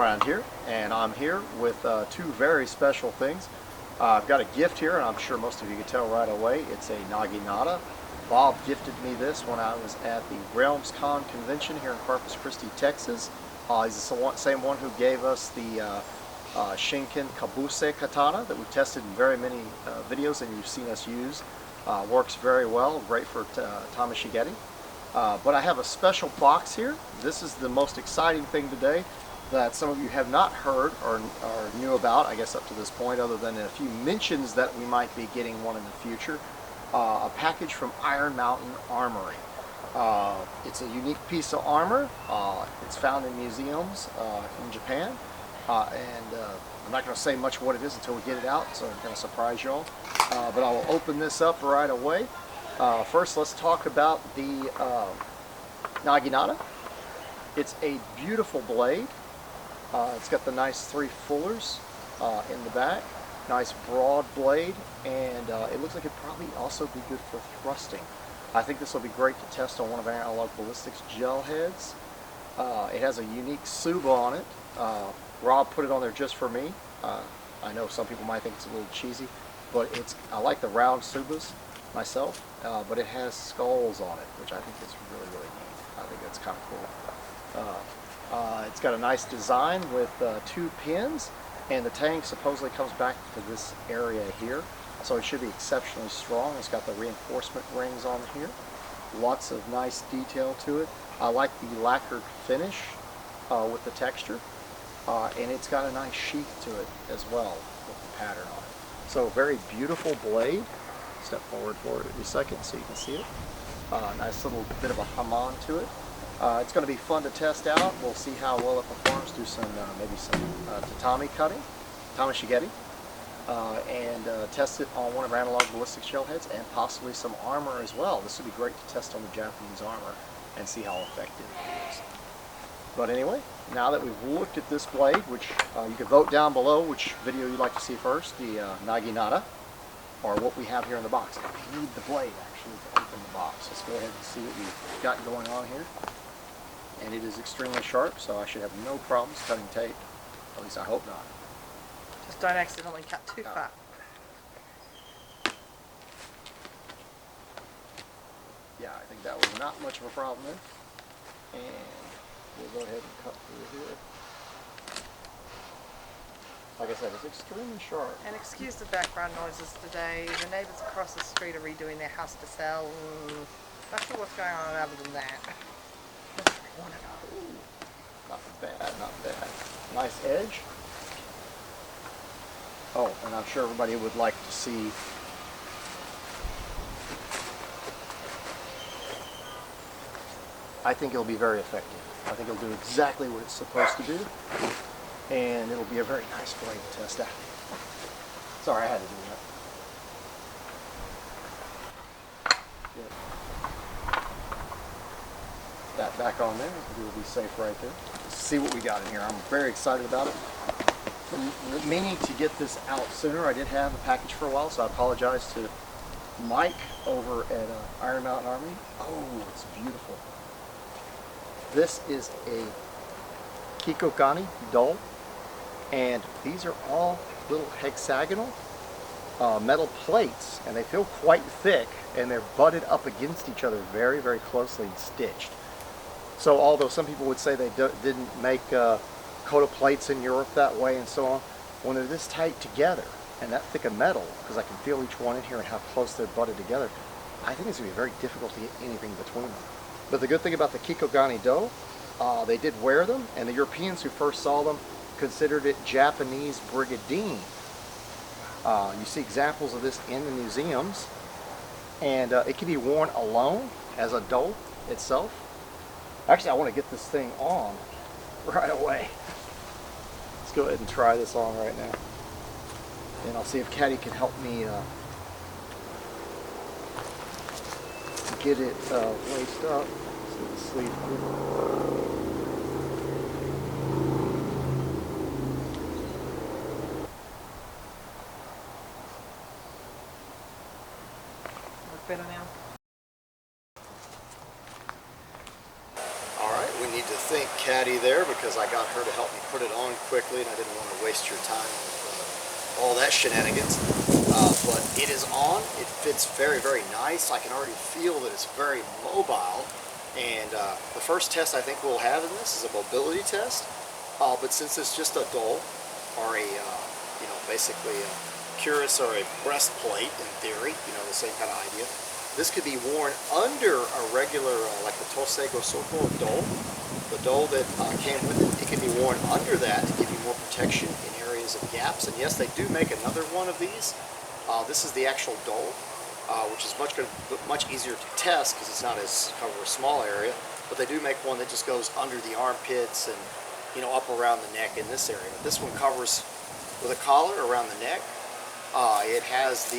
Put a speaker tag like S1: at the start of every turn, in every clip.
S1: Thrand here, and I'm here with two very special things. I've got a gift here, and I'm sure most of you can tell right away. It's a Naginata. Bob gifted me this when I was at the RealmsCon convention here in Corpus Christi, Texas. He's the same one who gave us the Shinken Kabuse katana that we've tested in very many videos and you've seen us use. Works very well, great for Tamashigeri. But I have a special box here. This is the most exciting thing today that some of you have not heard or knew about, I guess, up to this point, other than a few mentions that we might be getting one in the future. A package from Iron Mountain Armory. It's a unique piece of armor. It's found in museums in Japan. I'm not going to say much what it is until we get it out, so I'm going to surprise you all. But I will open this up right away. First, let's talk about the Naginata. It's a beautiful blade. It's got the nice three fullers in the back. Nice broad blade, and it looks like it'd probably also be good for thrusting. I think this will be great to test on one of our analog ballistics gel heads. It has a unique Suba on it. Rob put it on there just for me. I know some people might think it's a little cheesy, but I like the round Subas myself, but it has skulls on it, which I think is really, really neat. I think that's kind of cool. It's got a nice design with two pins, and the tank supposedly comes back to this area here, so it should be exceptionally strong. It's got the reinforcement rings on here. Lots of nice detail to it. I like the lacquered finish with the texture, and it's got a nice sheath to it as well with the pattern on it. So very beautiful blade. Step forward for it a second so you can see it. Nice little bit of a Haman to it. It's going to be fun to test out. We'll see how well it performs. Do some maybe some tatami cutting, tamashigeri, and test it on one of our analog ballistics gel heads and possibly some armor as well. This would be great to test on the Japanese armor and see how effective it is. But anyway, now that we've looked at this blade, which you can vote down below which video you'd like to see first, the Naginata, or what we have here in the box. We need the blade actually to open the box. Let's go ahead and see what we've got going on here. And it is extremely sharp, so I should have no problems cutting tape. At least I hope not.
S2: Just don't accidentally cut too fat.
S1: Yeah, I think that was not much of a problem there. And we'll go ahead and cut through here. Like I said, it's extremely sharp.
S2: And excuse the background noises today. The neighbours across the street are redoing their house to sell. Not sure what's going on other than that.
S1: Ooh, not bad, not bad. Nice edge. Oh, and I'm sure everybody would like to see I think it'll be very effective. I think it'll do exactly what it's supposed to do, and it'll be a very nice blade to test out. Sorry, I had to do that. Good. That back on there, it'll be safe right there. Let's see what we got in here. I'm very excited about it. I'm meaning to get this out sooner. I did have a package for a while, so I apologize to Mike over at Iron Mountain Armory. Oh, it's beautiful. This is a Kikko Gane Do, and these are all little hexagonal metal plates, and they feel quite thick, and they're butted up against each other very, very closely and stitched. So although some people would say they didn't make Koda plates in Europe that way and so on, when they're this tight together and that thick of metal, because I can feel each one in here and how close they're butted together, I think it's going to be very difficult to get anything between them. But the good thing about the Kikko Gane Do, they did wear them, and the Europeans who first saw them considered it Japanese brigandine. You see examples of this in the museums, and it can be worn alone as a do itself. Actually, I want to get this thing on right away. Let's go ahead and try this on right now. And I'll see if Caddy can help me get it laced up. See the sleeve here.
S2: Look better now.
S1: All right, we need to thank caddy there because I got her to help me put it on quickly, and I didn't want to waste your time with all that shenanigans. But it is on. It fits very, very nice. I can already feel that it's very mobile. And the first test I think we'll have in this is a mobility test. But since it's just a dole, or a, basically a cuirass or a breastplate in theory, the same kind of idea, this could be worn under a regular, like the Tosei Gosoko dole. The dole that came with it, it can be worn under that to give you more protection in areas of gaps. And yes, they do make another one of these. This is the actual dole, which is much easier to test because it's not as cover a small area. But they do make one that just goes under the armpits and up around the neck in this area. But this one covers with a collar around the neck. It has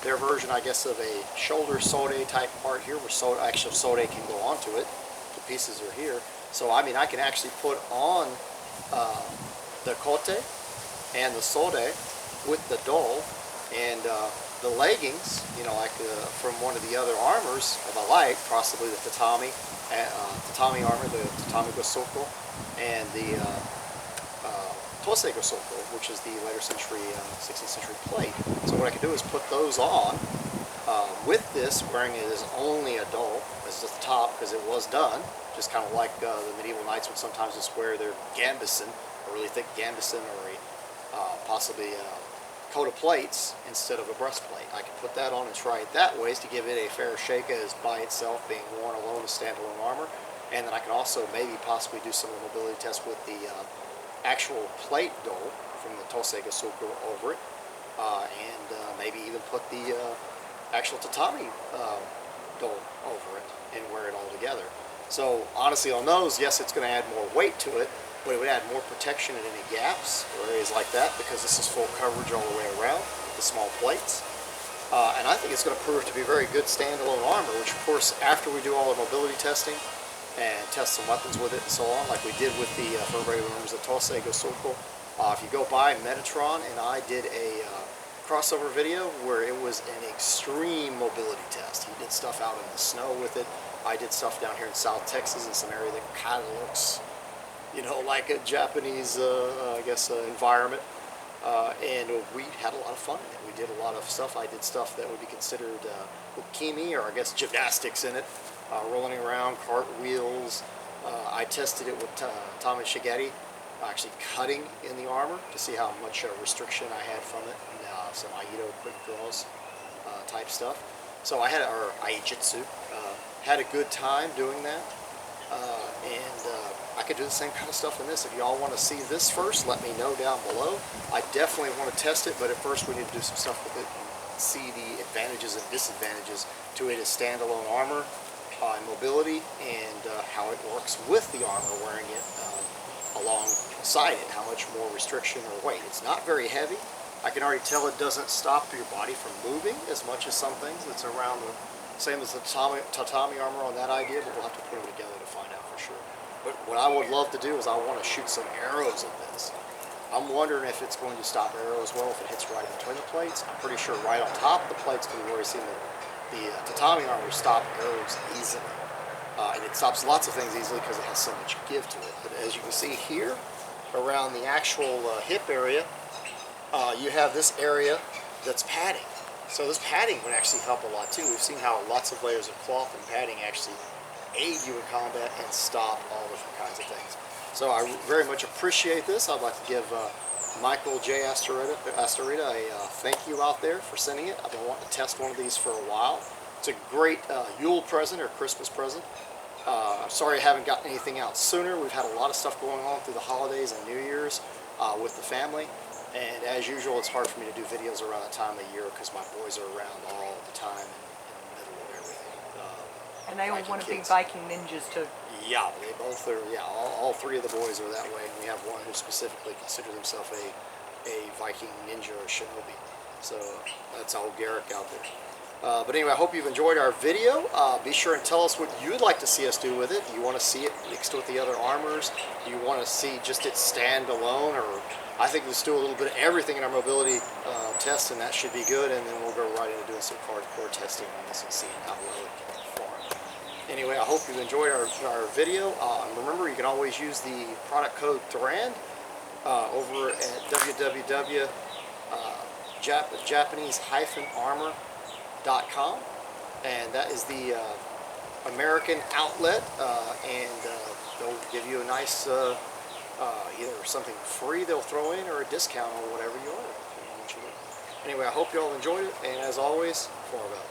S1: their version, I guess, of a shoulder sode type part here, where actual sode can go onto it. The pieces are here. So, I mean, I can actually put on the kote and the sode with the dole, and the leggings, like from one of the other armors of a like, possibly the tatami armor, the tatami gosoko, and the Tosei Gosoko, which is the later century, 16th century plate. So what I can do is put those on with this, wearing it as only a dole. This is the top because it was done, just kind of like the medieval knights would sometimes just wear their gambeson, a really thick gambeson, or possibly a coat of plates instead of a breastplate. I can put that on and try it that way to give it a fair shake as by itself, being worn alone as standalone armor. And then I can also maybe possibly do some of the mobility tests with the actual plate dole from the Tosei Gosoko over it, and maybe even put the actual tatami dole over it and wear it all together. So honestly on those, yes, it's going to add more weight to it, but it would add more protection in any gaps or areas like that because this is full coverage all the way around with the small plates. And I think it's going to prove to be very good standalone armor, which of course after we do all the mobility testing and test some weapons with it and so on, like we did with the, for regular members of Tosei Gosoko. If you go by Metatron, and I did a crossover video where it was an extreme mobility test. He did stuff out in the snow with it. I did stuff down here in South Texas in some area that kind of looks, like a Japanese, I guess, environment. And we had a lot of fun in it. We did a lot of stuff. I did stuff that would be considered ukimi, or I guess gymnastics in it. Rolling around, cartwheels. I tested it with Tommy Shigeri, actually cutting in the armor to see how much restriction I had from it, and some Aikido quick draws type stuff. So I had, or Aijitsu, had a good time doing that, and I could do the same kind of stuff in this. If y'all want to see this first, let me know down below. I definitely want to test it, but at first we need to do some stuff with it and see the advantages and disadvantages to it as standalone armor, mobility, and how it works with the armor, wearing it alongside it, how much more restriction or weight. It's not very heavy. I can already tell it doesn't stop your body from moving as much as some things. It's around the same as the tatami armor on that idea, but we'll have to put them together to find out for sure. But what I would love to do is I want to shoot some arrows at this. I'm wondering if it's going to stop arrows well if it hits right in between the plates. I'm pretty sure right on top of the plates, because we've already seen the tatami armor stop arrows easily. And it stops lots of things easily because it has so much give to it. But as you can see here, around the actual hip area, you have this area that's padding. So this padding would actually help a lot too. We've seen how lots of layers of cloth and padding actually aid you in combat and stop all different kinds of things. So I very much appreciate this. I'd like to give Michael J. Astorita a thank you out there for sending it. I've been wanting to test one of these for a while. It's a great Yule present or Christmas present. I'm sorry I haven't gotten anything out sooner. We've had a lot of stuff going on through the holidays and New Year's with the family. And as usual, it's hard for me to do videos around that time of the year because my boys are around all the time and in the middle of everything.
S2: And they all want to be Viking ninjas too.
S1: Yeah, they both are. Yeah, all three of the boys are that way. And we have one who specifically considers himself a Viking ninja or shinobi. So that's old Garrick out there. But anyway, I hope you've enjoyed our video. Be sure and tell us what you'd like to see us do with it. Do you want to see it mixed with the other armors? Do you want to see just it stand alone? Or I think let's do a little bit of everything in our mobility test, and that should be good. And then we'll go right into doing some hardcore testing on this and seeing how well it can perform. Anyway, I hope you enjoyed our video. Remember, you can always use the product code Thrand over at www.japanese-armor.com, and that is the American outlet, and they'll give you a nice either something free they'll throw in or a discount on whatever you order. Anyway, I hope you all enjoyed it, and as always, forward.